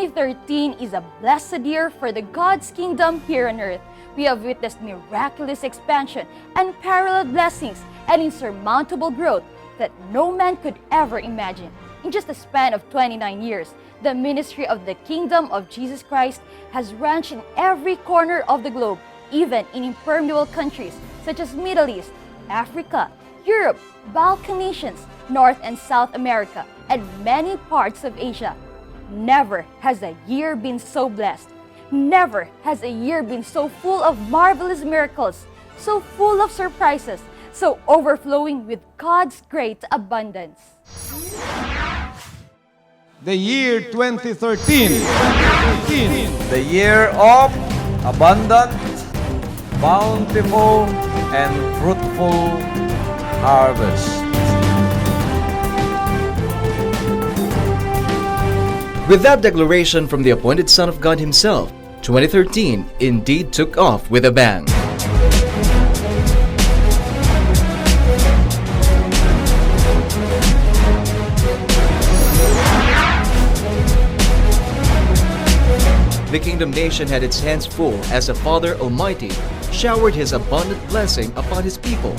2013 is a blessed year for the God's kingdom here on earth. We have witnessed miraculous expansion, unparalleled blessings, and insurmountable growth that no man could ever imagine. In just a span of 29 years, the ministry of the kingdom of Jesus Christ has branched in every corner of the globe, even in impermeable countries such as Middle East, Africa, Europe, Balkan nations, North and South America, and many parts of Asia. Never has a year been so blessed. Never has a year been so full of marvelous miracles, so full of surprises, so overflowing with God's great abundance. The year 2013. The year of abundant, bountiful, and fruitful harvest. With that declaration from the appointed Son of God himself, 2013 indeed took off with a bang. The Kingdom Nation had its hands full as the Father Almighty showered His abundant blessing upon His people.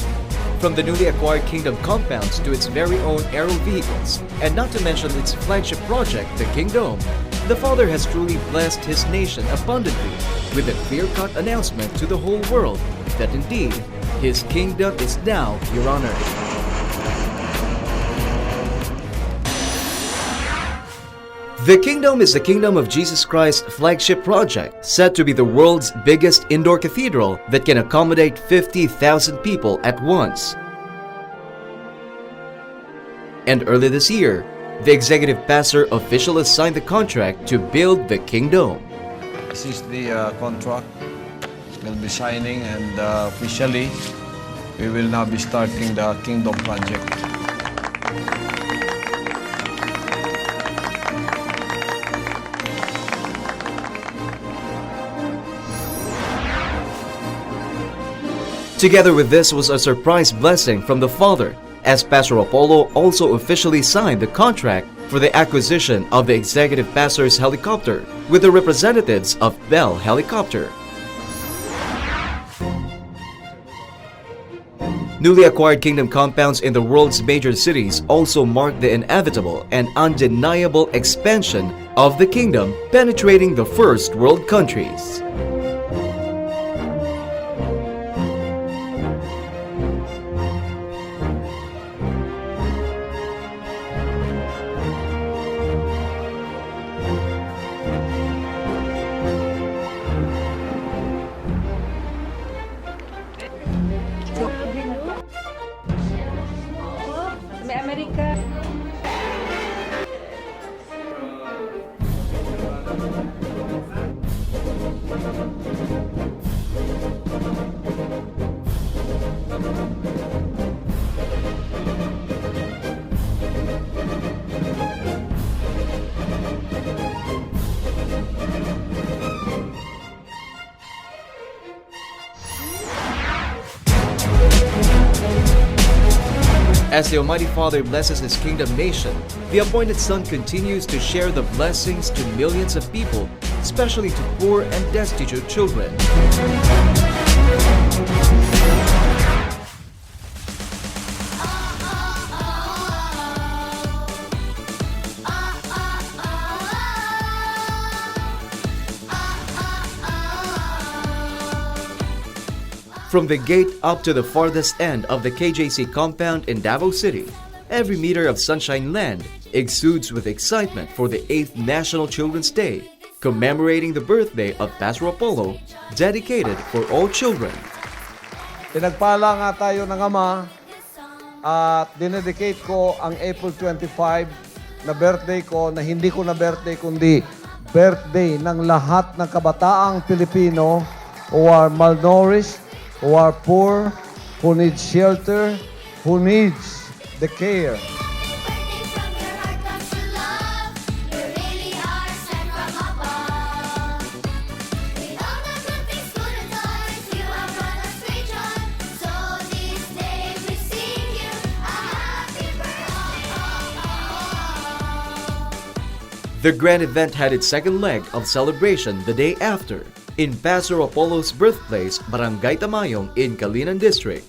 From the newly acquired Kingdom compounds to its very own aero vehicles, and not to mention its flagship project, the Kingdom, the Father has truly blessed His nation abundantly with a clear-cut announcement to the whole world that indeed His Kingdom is now here on earth. The Kingdom is the Kingdom of Jesus Christ flagship project, said to be the world's biggest indoor cathedral that can accommodate 50,000 people at once. And early this year, the executive pastor officially signed the contract to build the Kingdom. This is the contract we'll be signing, and officially we will now be starting the Kingdom project. Together with this was a surprise blessing from the Father, as Pastor Apollo also officially signed the contract for the acquisition of the executive pastor's helicopter with the representatives of Bell Helicopter. Newly acquired Kingdom compounds in the world's major cities also mark the inevitable and undeniable expansion of the Kingdom, penetrating the first world countries. As the Almighty Father blesses His Kingdom nation, the appointed Son continues to share the blessings to millions of people, especially to poor and destitute children. From the gate up to the farthest end of the KJC compound in Davao City, every meter of Sunshine Land exudes with excitement for the 8th National Children's Day, commemorating the birthday of Pastor Apollo, dedicated for all children. Pinagpala nga tayo ng Ama at dinedicate ko ang April 25 na birthday ko, na hindi ko na birthday kundi birthday ng lahat ng kabataang Pilipino who are malnourished, who are poor, who need shelter, who needs the care. The grand event had its second leg of celebration the day after in Pastor Apollo's birthplace, Barangay Tamayong in Calinan District.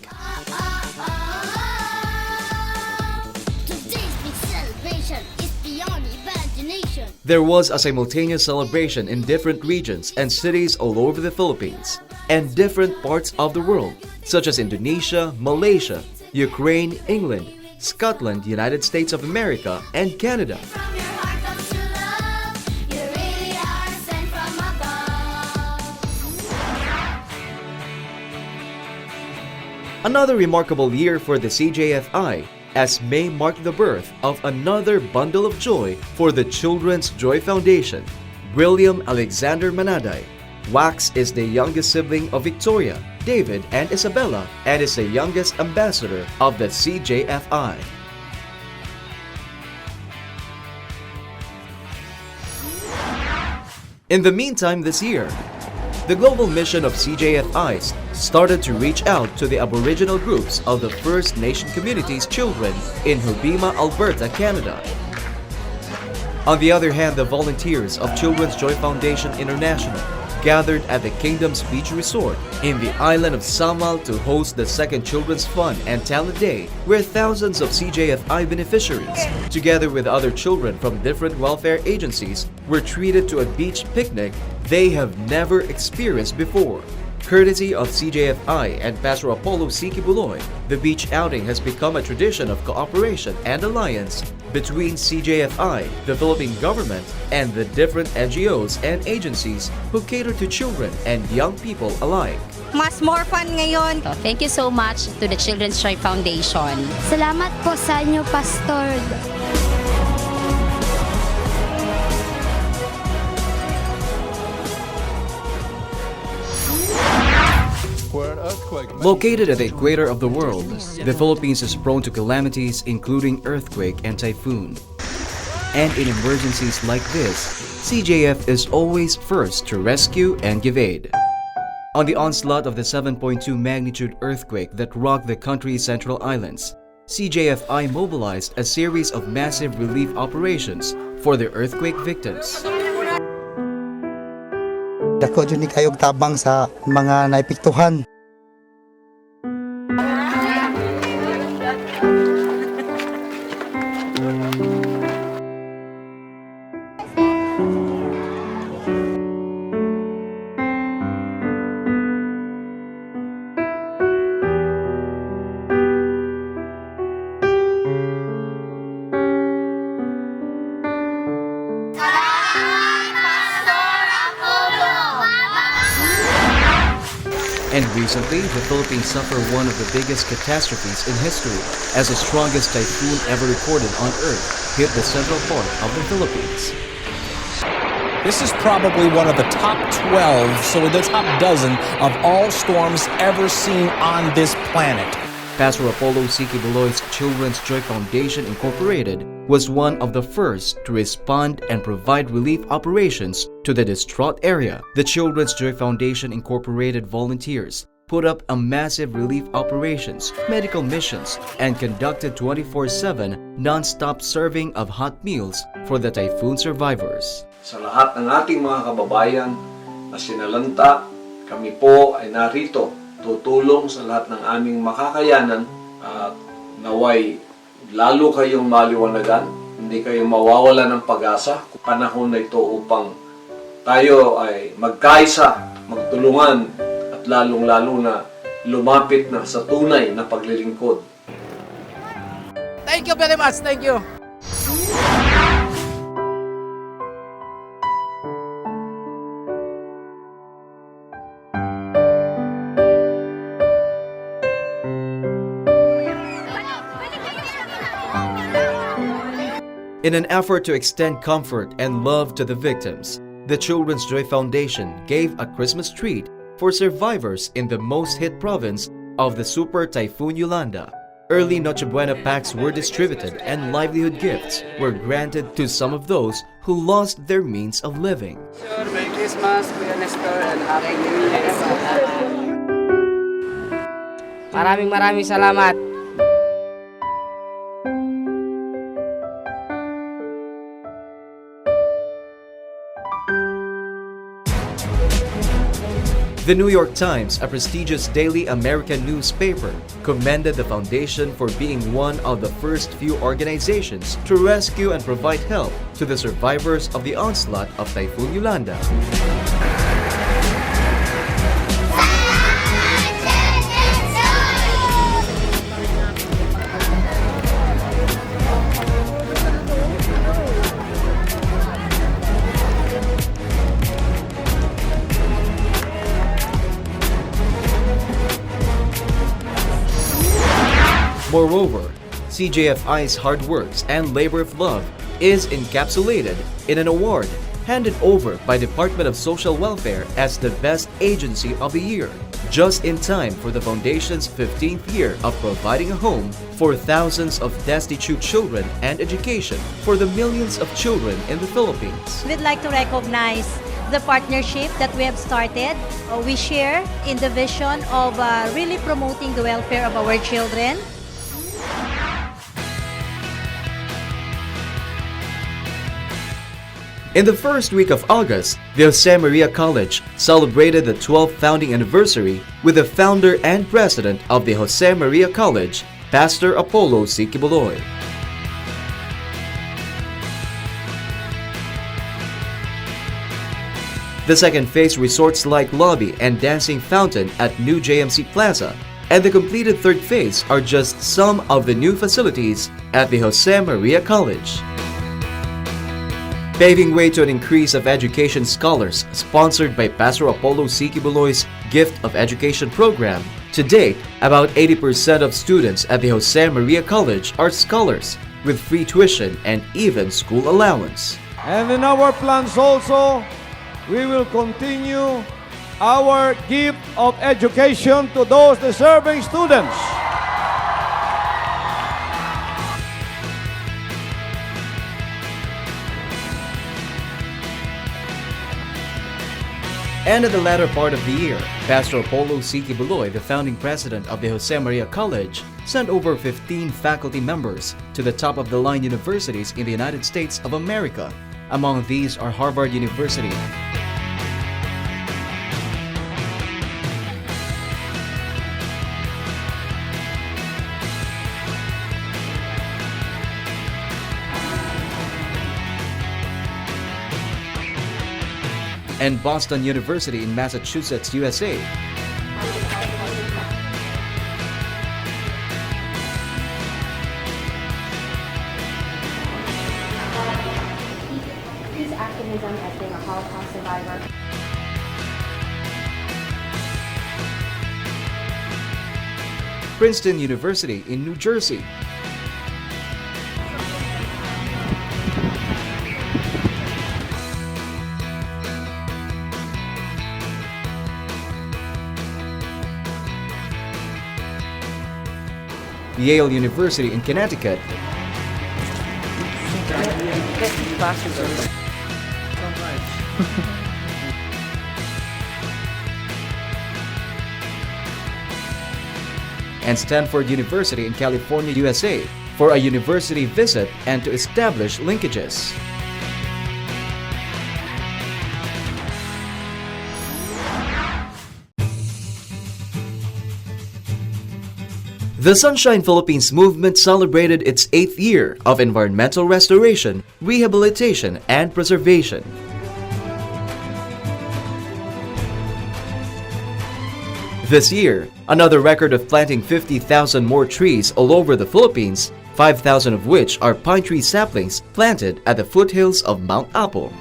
Today's big celebration is beyond imagination. There was a simultaneous celebration in different regions and cities all over the Philippines and different parts of the world, such as Indonesia, Malaysia, Ukraine, England, Scotland, United States of America, and Canada. From your heart comes true love. You really are sent from above. Another remarkable year for the CJFI, as May marked the birth of another bundle of joy for the Children's Joy Foundation, William Alexander Manaday. Wax is the youngest sibling of Victoria, David, and Isabella, and is the youngest ambassador of the CJFI. In the meantime this year, the global mission of CJFI started to reach out to the Aboriginal groups of the First Nation community's children in Hobbema, Alberta, Canada. On the other hand, the volunteers of Children's Joy Foundation International gathered at the Kingdom's Beach Resort in the island of Samal to host the second Children's Fun and Talent Day, where thousands of CJFI beneficiaries, together with other children from different welfare agencies, were treated to a beach picnic they have never experienced before. Courtesy of CJFI and Pastor Apollo C. Quiboloy, the beach outing has become a tradition of cooperation and alliance between CJFI, the Philippine government, and the different NGOs and agencies who cater to children and young people alike. Mas more fun ngayon. Thank you so much to the Children's Joy Foundation. Salamat po sa inyo, Pastor. Located at the equator of the world, the Philippines is prone to calamities including earthquake and typhoon. And in emergencies like this, CJF is always first to rescue and give aid. On the onslaught of the 7.2 magnitude earthquake that rocked the country's central islands, CJFI mobilized a series of massive relief operations for the earthquake victims. Dako dyan ni kayog tabang sa mga naipiktuhan. And recently, the Philippines suffered one of the biggest catastrophes in history as the strongest typhoon ever recorded on Earth hit the central part of the Philippines. This is probably one of the top 12, so the top dozen of all storms ever seen on this planet. Pastor Apollo C. Quiboloy's Children's Joy Foundation Incorporated was one of the first to respond and provide relief operations to the distraught area. The Children's Joy Foundation Incorporated volunteers put up a massive relief operations, medical missions, and conducted 24/7 non-stop serving of hot meals for the typhoon survivors. Sa lahat ng ating mga kababayan na sinalanta, kami po ay narito tutulong sa lahat ng aming makakayanan at naway lalo kayong maliwanagan, hindi kayo mawawala ng pag-asa. Panahon na ito upang tayo ay magkaisa, magtulungan at lalong-lalo na lumapit na sa tunay na paglilingkod. Thank you very much. Thank you. In an effort to extend comfort and love to the victims, the Children's Joy Foundation gave a Christmas treat for survivors in the most hit province of the Super Typhoon Yearender. Early Noche Buena packs were distributed and livelihood gifts were granted to some of those who lost their means of living. Merry Christmas, Kuya Nestor, and Happy New Year. Maraming salamat. The New York Times, a prestigious daily American newspaper, commended the foundation for being one of the first few organizations to rescue and provide help to the survivors of the onslaught of Typhoon Yearender. Moreover, CJFI's hard works and labor of love is encapsulated in an award handed over by Department of Social Welfare as the Best Agency of the Year, just in time for the Foundation's 15th year of providing a home for thousands of destitute children and education for the millions of children in the Philippines. We'd like to recognize the partnership that we have started. We share in the vision of really promoting the welfare of our children. In the first week of August, the Josemaria College celebrated the 12th founding anniversary with the founder and president of the Josemaria College, Pastor Apollo C. Quiboloy. The second phase resorts-like lobby and dancing fountain at New JMC Plaza, and the completed third phase are just some of the new facilities at the Josemaria College. Paving way to an increase of education scholars sponsored by Pastor Apollo C. Quiboloy's Gift of Education program. To date, about 80% of students at the Josemaria College are scholars with free tuition and even school allowance. And in our plans also, we will continue our gift of education to those deserving students. And at the latter part of the year, Pastor Apollo C. Quiboloy, the founding president of the Josemaria College, sent over 15 faculty members to the top-of-the-line universities in the United States of America. Among these are Harvard University, and Boston University in Massachusetts, USA. His activism as being a Holocaust survivor. Princeton University in New Jersey. Yale University in Connecticut, and Stanford University in California, USA, for a university visit and to establish linkages. The Sunshine Philippines movement celebrated its 8th year of environmental restoration, rehabilitation, and preservation. This year, another record of planting 50,000 more trees all over the Philippines, 5,000 of which are pine tree saplings planted at the foothills of Mount Apo.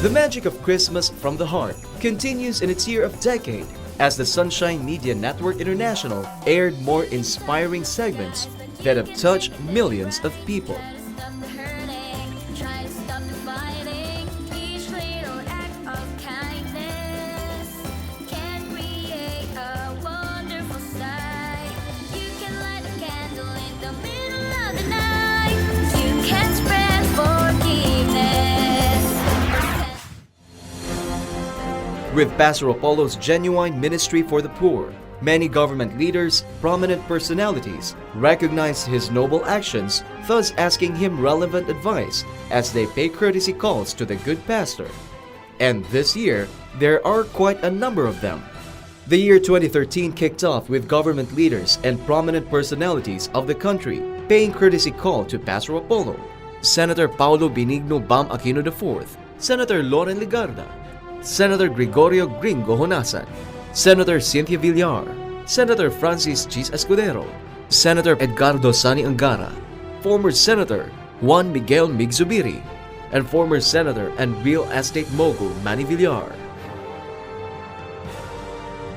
The magic of Christmas from the Heart continues in its year of decade as the Sunshine Media Network International aired more inspiring segments that have touched millions of people. With Pastor Apollo's genuine ministry for the poor, Many government leaders, prominent personalities, recognized his noble actions, thus asking him relevant advice as they pay courtesy calls to the good pastor. And this year, there are quite a number of them. The year 2013 kicked off with government leaders and prominent personalities of the country paying courtesy call to Pastor Apollo. Senator Paulo Benigno Bam Aquino IV, Senator Loren Legarda, Senator Gregorio Gringo Honasan, Senator Cynthia Villar, Senator Francis Chis Escudero, Senator Edgardo Sani Angara, former Senator Juan Miguel Migzubiri, and former Senator and real estate mogul Manny Villar.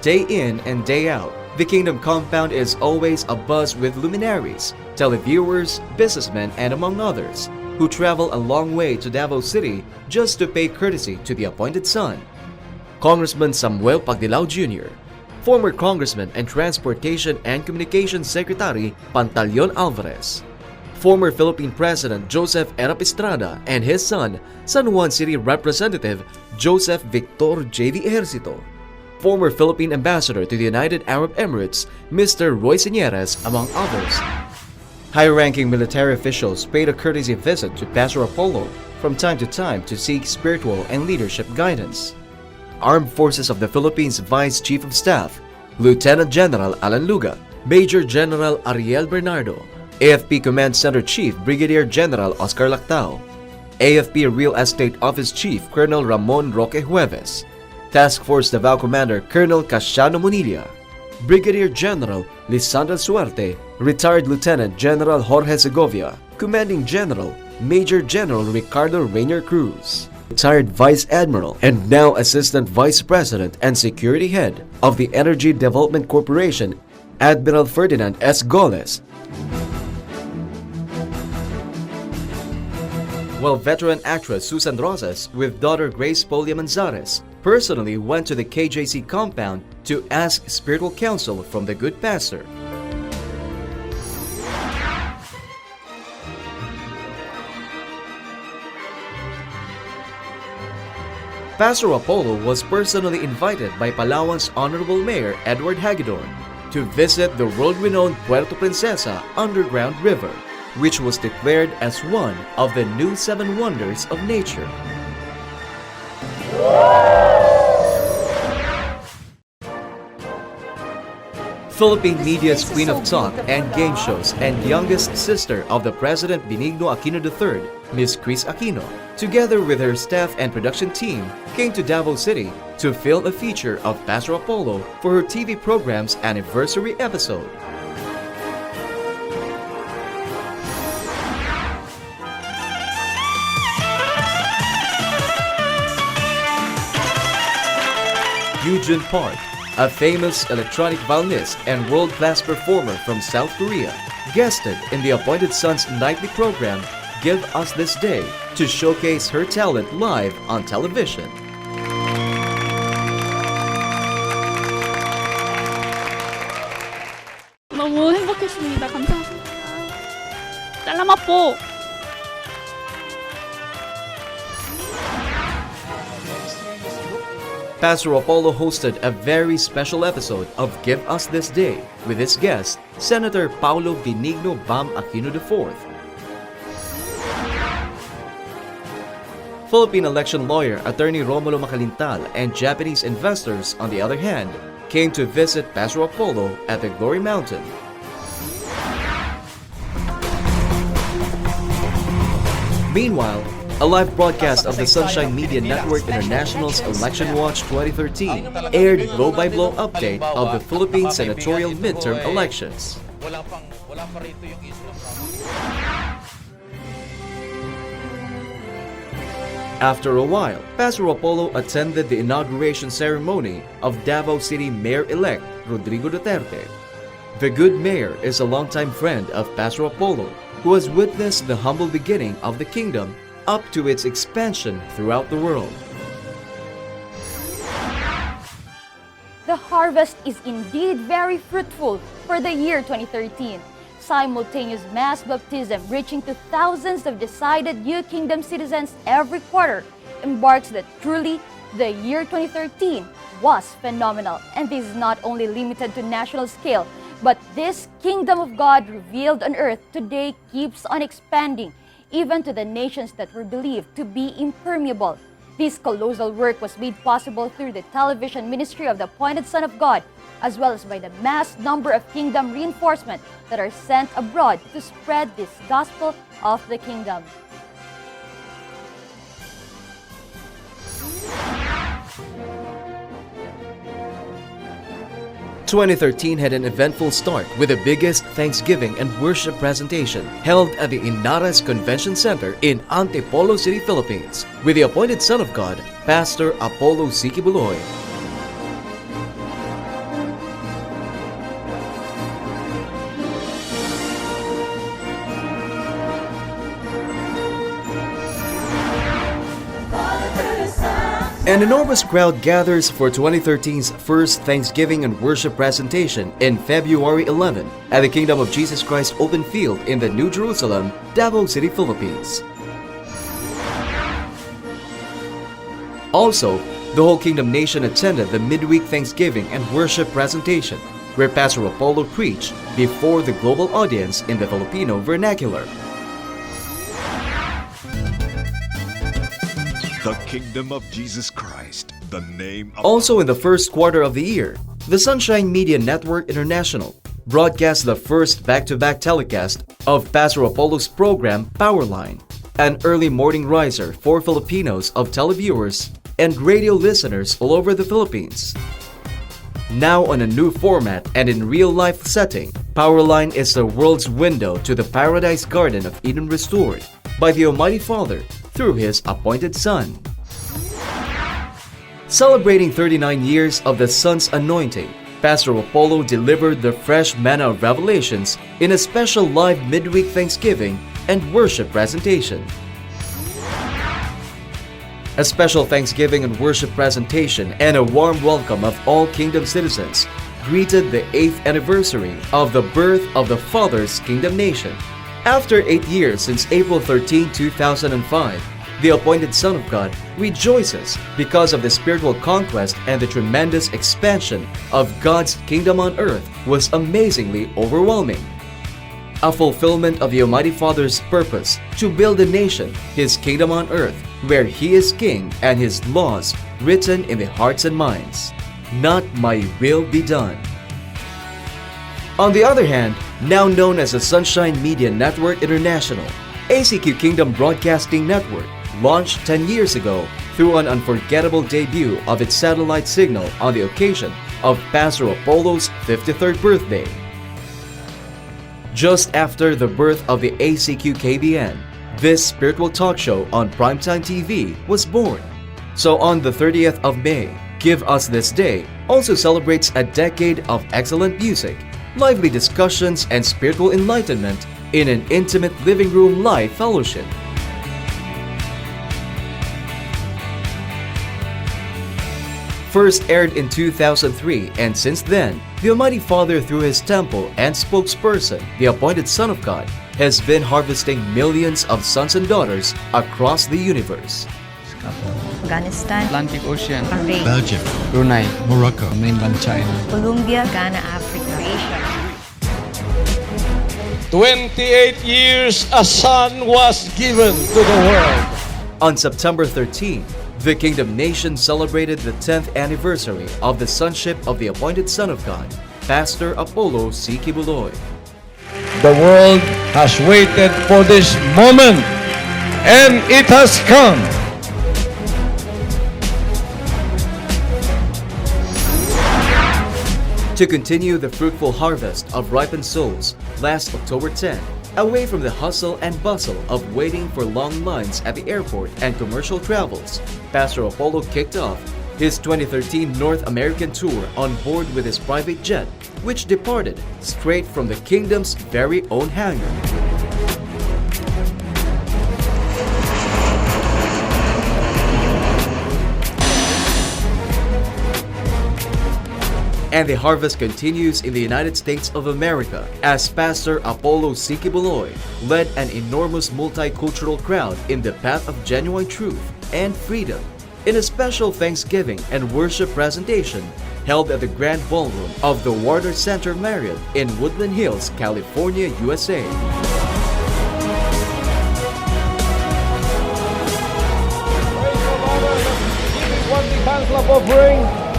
Day in and day out, the Kingdom compound is always abuzz with luminaries, televiewers, businessmen, and among others, who travel a long way to Davao City just to pay courtesy to the appointed son. Congressman Samuel Pagdilao Jr., former Congressman and Transportation and Communications Secretary Pantaleon Alvarez, former Philippine President Joseph Erap Estrada and his son, San Juan City Representative Joseph Victor J.V. Ejercito, former Philippine Ambassador to the United Arab Emirates, Mr. Roy Señeres, among others. High-ranking military officials paid a courtesy visit to Pastor Apollo from time to time to seek spiritual and leadership guidance. Armed Forces of the Philippines Vice Chief of Staff, Lieutenant General Alan Luga, Major General Ariel Bernardo, AFP Command Center Chief Brigadier General Oscar Lactao, AFP Real Estate Office Chief Colonel Ramon Roque Jueves, Task Force Davao Commander Colonel Casiano Munilla, Brigadier General Lisandra Suerte, Retired Lieutenant General Jorge Segovia, Commanding General Major General Ricardo Rainier Cruz, Retired Vice Admiral and now Assistant Vice President and Security Head of the Energy Development Corporation, Admiral Ferdinand S. Goles, while veteran actress Susan Rosas with daughter Grace Polia Manzares personally went to the KJC compound to ask spiritual counsel from the good pastor. Pastor Apollo was personally invited by Palawan's Honorable Mayor Edward Hagedorn to visit the world-renowned Puerto Princesa underground river, which was declared as one of the new 7 wonders of nature. Philippine media's queen of talk and game shows and youngest sister of the President Benigno Aquino III, Miss Chris Aquino, together with her staff and production team, came to Davao City to film a feature of Pastor Apollo for her TV program's anniversary episode. Eugene Park, a famous electronic violinist and world-class performer from South Korea, guested in the appointed son's nightly program, Give Us This Day, to showcase her talent live on television. 너무 행복했습니다. 감사합니다. 살라마 po! Pastor Apollo hosted a very special episode of Give Us This Day with his guest, Senator Paulo Benigno Bam Aquino IV. Philippine election lawyer Attorney Romulo Macalintal and Japanese investors, on the other hand, came to visit Pastor Apollo at the Glory Mountain. Meanwhile, a live broadcast of the Sunshine Media Network International's Election Watch 2013 aired blow-by-blow update of the Philippine senatorial midterm elections. After a while, Pastor Apollo attended the inauguration ceremony of Davao City Mayor-elect Rodrigo Duterte. The good mayor is a longtime friend of Pastor Apollo, who has witnessed the humble beginning of the kingdom up to its expansion throughout the world. The harvest is indeed very fruitful for the year 2013. Simultaneous mass baptism reaching to thousands of decided new kingdom citizens every quarter embarks that truly the year 2013 was phenomenal, and this is not only limited to national scale, but this kingdom of God revealed on earth today keeps on expanding, even to the nations that were believed to be impermeable. This colossal work was made possible through the television ministry of the appointed Son of God, as well as by the mass number of kingdom reinforcement that are sent abroad to spread this gospel of the kingdom. "2013 had an eventful start with the biggest Thanksgiving and worship presentation held at the Inaras Convention Center in Antipolo City, Philippines, with the appointed Son of God, Pastor Apollo C. Quiboloy. An enormous crowd gathers for 2013's first Thanksgiving and worship presentation in February 11 at the Kingdom of Jesus Christ Open Field in the New Jerusalem, Davao City, Philippines. Also, the whole Kingdom Nation attended the midweek Thanksgiving and worship presentation, where Pastor Apollo preached before the global audience in the Filipino vernacular. The Kingdom of Jesus Christ, the name of... Also in the first quarter of the year, the Sunshine Media Network International broadcast the first back-to-back telecast of Pastor Apollo's program Powerline, an early morning riser for Filipinos of televiewers and radio listeners all over the Philippines. Now on a new format and in real-life setting, Powerline is the world's window to the paradise garden of Eden restored by the Almighty Father through His appointed Son. Celebrating 39 years of the Son's anointing, Pastor Apollo delivered the fresh manna of revelations in a special live midweek Thanksgiving and worship presentation. A special Thanksgiving and worship presentation and a warm welcome of all Kingdom citizens greeted the 8th anniversary of the birth of the Father's Kingdom Nation. After 8 years since April 13, 2005, the appointed Son of God rejoices because of the spiritual conquest, and the tremendous expansion of God's kingdom on earth was amazingly overwhelming. A fulfillment of the Almighty Father's purpose to build a nation, His kingdom on earth, where He is King and His laws written in the hearts and minds. Not my will be done. On the other hand, now known as the Sunshine Media Network International, ACQ Kingdom Broadcasting Network launched 10 years ago through an unforgettable debut of its satellite signal on the occasion of Pastor Apollo's 53rd birthday. Just after the birth of the ACQ KBN, this spiritual talk show on Primetime TV was born. So on the 30th of May, Give Us This Day also celebrates a decade of excellent music, lively discussions, and spiritual enlightenment in an intimate living room live fellowship. First aired in 2003, and since then, the Almighty Father through His temple and spokesperson, the appointed Son of God, has been harvesting millions of sons and daughters across the universe. Afghanistan, Atlantic Ocean, Bahrain, Belgium, Brunei, Morocco, mainland China. Colombia, Ghana, Africa, Asia. 28 years a son was given to the world. On September 13, the Kingdom Nation celebrated the 10th anniversary of the sonship of the appointed Son of God, Pastor Apollo C. Quiboloy. The world has waited for this moment, and it has come. To continue the fruitful harvest of ripened souls, last October 10, away from the hustle and bustle of waiting for long lines at the airport and commercial travels, Pastor Apollo kicked off his 2013 North American tour on board with his private jet, which departed straight from the Kingdom's very own hangar. And the harvest continues in the United States of America as Pastor Apollo C. Quiboloy led an enormous multicultural crowd in the path of genuine truth and freedom in a special Thanksgiving and worship presentation held at the Grand Ballroom of the Warner Center Marriott in Woodland Hills, California, USA. One big hand clap offering.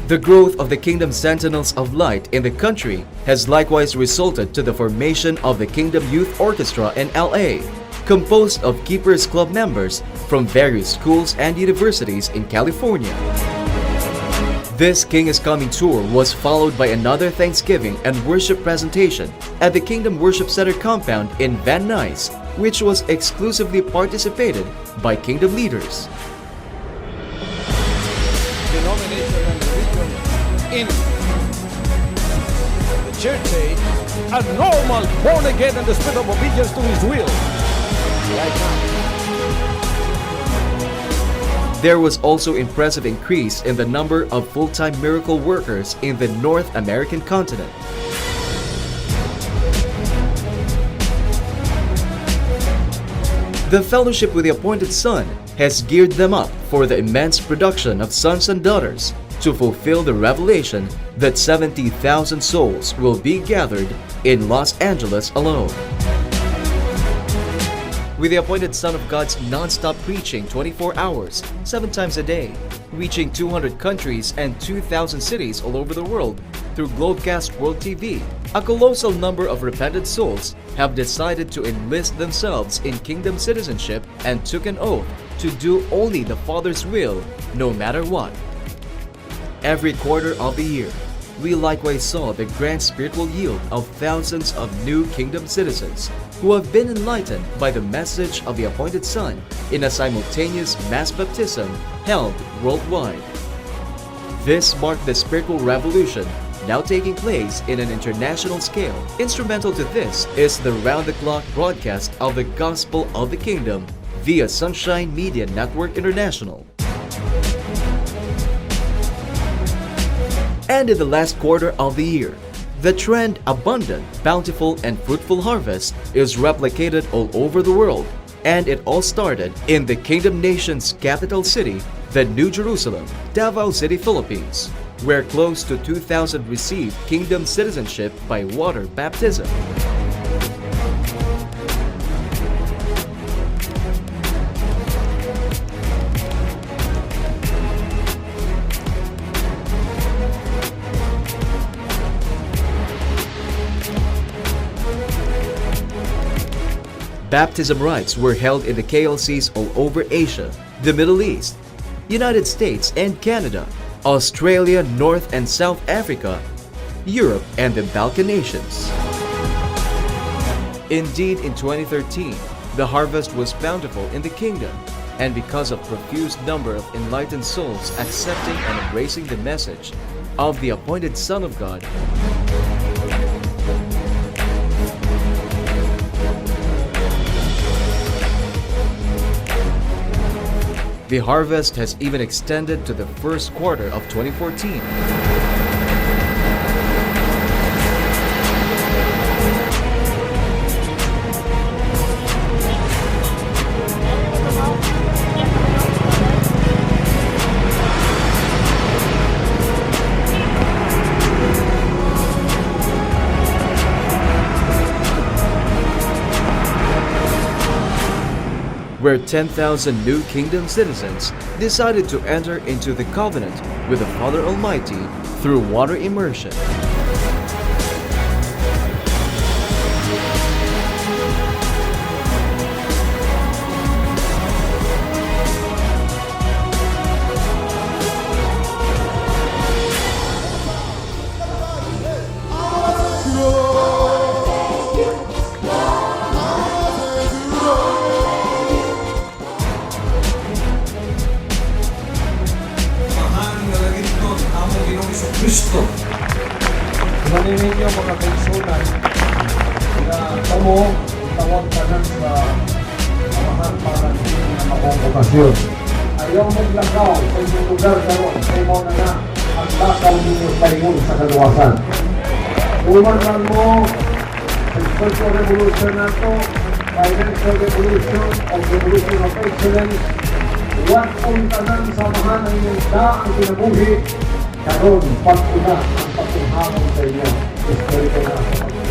The growth of the Kingdom Sentinels of Light in the country has likewise resulted to the formation of the Kingdom Youth Orchestra in LA, composed of Keepers Club members from various schools and universities in California. This King is Coming tour was followed by another Thanksgiving and worship presentation at the Kingdom Worship Center compound in Van Nuys, which was exclusively participated by Kingdom leaders. Denomination and religion in the church age, a normal, born again in the spirit of obedience to His will. Right now. There was also impressive increase in the number of full-time miracle workers in the North American continent. The Fellowship with the Appointed Son has geared them up for the immense production of sons and daughters to fulfill the revelation that 70,000 souls will be gathered in Los Angeles alone. With the Appointed Son of God's non-stop preaching 24 hours, 7 times a day, reaching 200 countries and 2,000 cities all over the world through Globecast World TV, a colossal number of repentant souls have decided to enlist themselves in kingdom citizenship and took an oath to do only the Father's will, no matter what. Every quarter of the year, we likewise saw the grand spiritual yield of thousands of new kingdom citizens who have been enlightened by the message of the Appointed Son in a simultaneous mass baptism held worldwide. This marked the spiritual revolution now taking place in an international scale. Instrumental to this is the round-the-clock broadcast of the Gospel of the Kingdom via Sunshine Media Network International. And in the last quarter of the year, the trend abundant, bountiful, and fruitful harvest is replicated all over the world, and it all started in the Kingdom Nation's capital city, the New Jerusalem, Davao City, Philippines, where close to 2,000 received kingdom citizenship by water baptism. Baptism rites were held in the KLCs all over Asia, the Middle East, United States and Canada, Australia, North and South Africa, Europe, and the Balkan nations. Indeed, in 2013, the harvest was bountiful in the kingdom, and because of profuse number of enlightened souls accepting and embracing the message of the Appointed Son of God, the harvest has even extended to the first quarter of 2014. Where 10,000 new kingdom citizens decided to enter into the covenant with the Father Almighty through water immersion. Kristo. Kumanin ninyo mga kaisunan na kamo tawag ka na sa amahan para na makongkasyon. Ayaw mong lakaw sa inyong lugar karon. Ayaw mo na at lakaw ninyo paingon sa kaluwasan. Umanan mo, Agricultural Revolution na ito, Financial Revolution o Revolution of Excellence, huwag kong tanan sa mahan ang inyong daang kinabuhi, karoon pag-una ang pagkuhamon sa inyo. Espiritu na sa pag-una.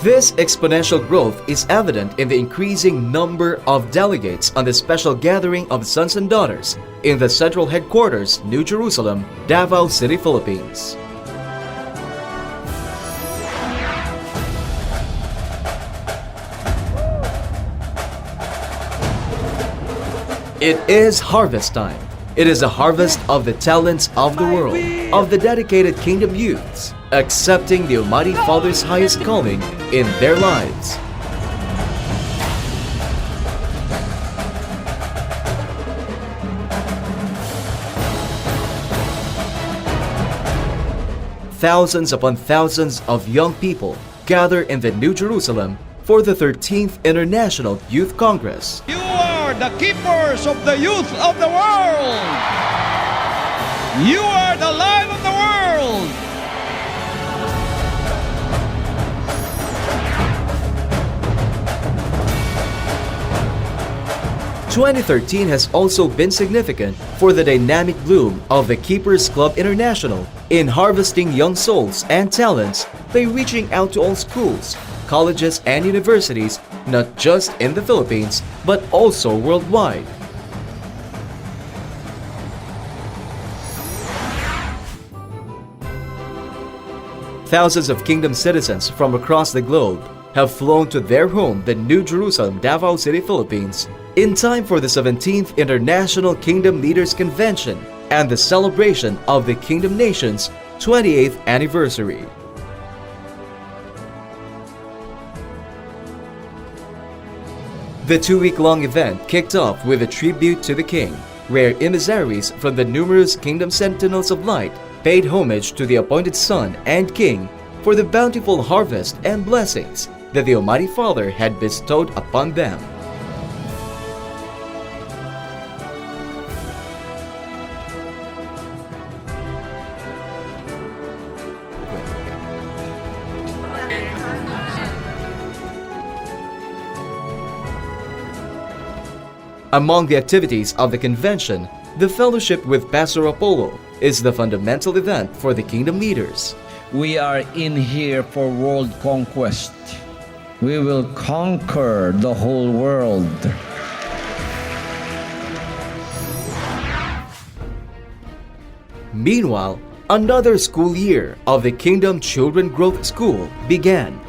This exponential growth is evident in the increasing number of delegates on the special gathering of sons and daughters in the central headquarters, New Jerusalem, Davao City, Philippines. It is harvest time. It is a harvest of the talents of the world, of the dedicated kingdom youths, accepting the Almighty Father's highest calling in their lives. Thousands upon thousands of young people gather in the New Jerusalem for the 13th International Youth Congress. You are the keepers of the youth of the world. You are the light of the world. "2013 has also been significant for the dynamic bloom of the Keepers Club International in harvesting young souls and talents by reaching out to all schools, colleges, and universities, not just in the Philippines, but also worldwide. Thousands of kingdom citizens from across the globe have flown to their home, the New Jerusalem, Davao City, Philippines, in time for the 17th International Kingdom Leaders Convention and the celebration of the Kingdom Nations' 28th anniversary. The two-week-long event kicked off with a tribute to the King, where emissaries from the numerous Kingdom Sentinels of Light paid homage to the appointed Son and King for the bountiful harvest and blessings that the Almighty Father had bestowed upon them. Among the activities of the convention, the fellowship with Pastor Apollo is the fundamental event for the kingdom leaders. We are in here for world conquest. We will conquer the whole world. Meanwhile, another school year of the Kingdom Children Growth School began.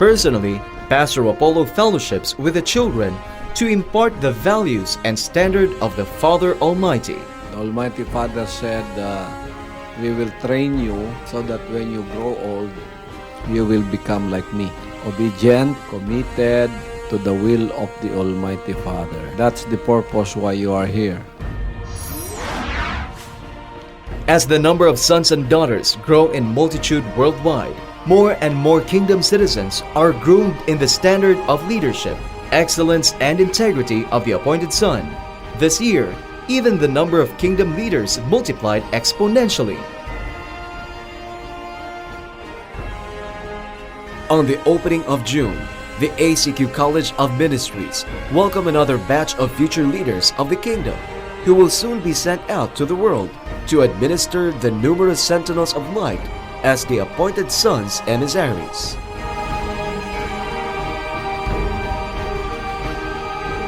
Personally, Pastor Apollo fellowships with the children to impart the values and standard of the Father Almighty. The Almighty Father said, we will train you so that when you grow old, you will become like me. Obedient, committed to the will of the Almighty Father. That's the purpose why you are here. As the number of sons and daughters grow in multitude worldwide, more and more kingdom citizens are groomed in the standard of leadership, excellence, and integrity of the appointed Son. This year, even the number of kingdom leaders multiplied exponentially. On the opening of June, the ACQ College of Ministries welcome another batch of future leaders of the kingdom who will soon be sent out to the world to administer the numerous sentinels of light as the appointed sons emissaries.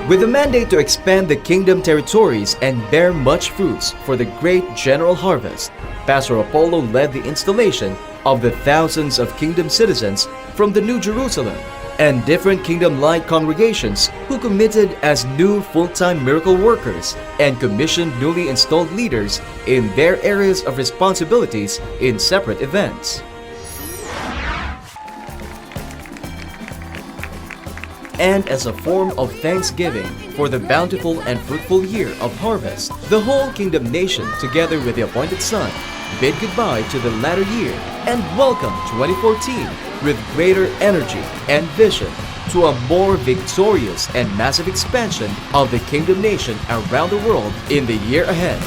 With a mandate to expand the kingdom territories and bear much fruits for the great general harvest, Pastor Apollo led the installation of the thousands of kingdom citizens from the New Jerusalem and different kingdom-like congregations who committed as new full-time miracle workers and commissioned newly installed leaders in their areas of responsibilities in separate events. And as a form of thanksgiving for the bountiful and fruitful year of harvest, the whole kingdom nation, together with the appointed son, bid goodbye to the latter year and welcome 2014 with greater energy and vision to a more victorious and massive expansion of the kingdom nation around the world in the year ahead.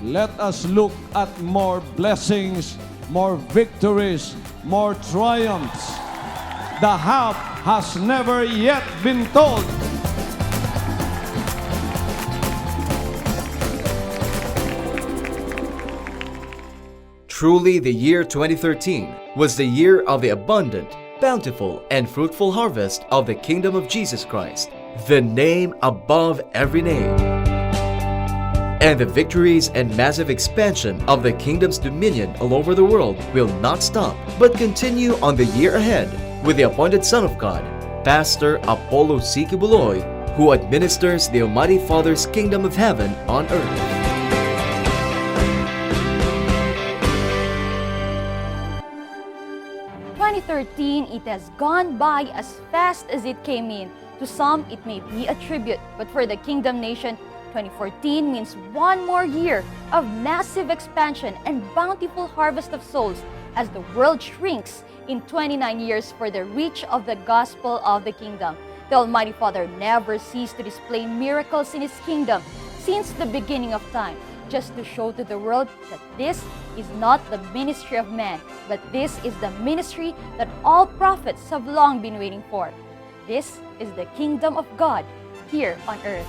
Let us look at more blessings, more victories, more triumphs. The half has never yet been told. Truly, the year 2013 was the year of the abundant, bountiful, and fruitful harvest of the kingdom of Jesus Christ, the name above every name. And the victories and massive expansion of the kingdom's dominion all over the world will not stop, but continue on the year ahead with the appointed Son of God, Pastor Apollo C. Quiboloy, who administers the Almighty Father's kingdom of heaven on earth. In 2013, it has gone by as fast as it came in. To some, it may be a tribute, but for the kingdom nation, 2014 means one more year of massive expansion and bountiful harvest of souls as the world shrinks in 29 years for the reach of the gospel of the kingdom. The Almighty Father never ceased to display miracles in His kingdom since the beginning of time, just to show to the world that this is not the ministry of man, but this is the ministry that all prophets have long been waiting for. This is the kingdom of God here on earth.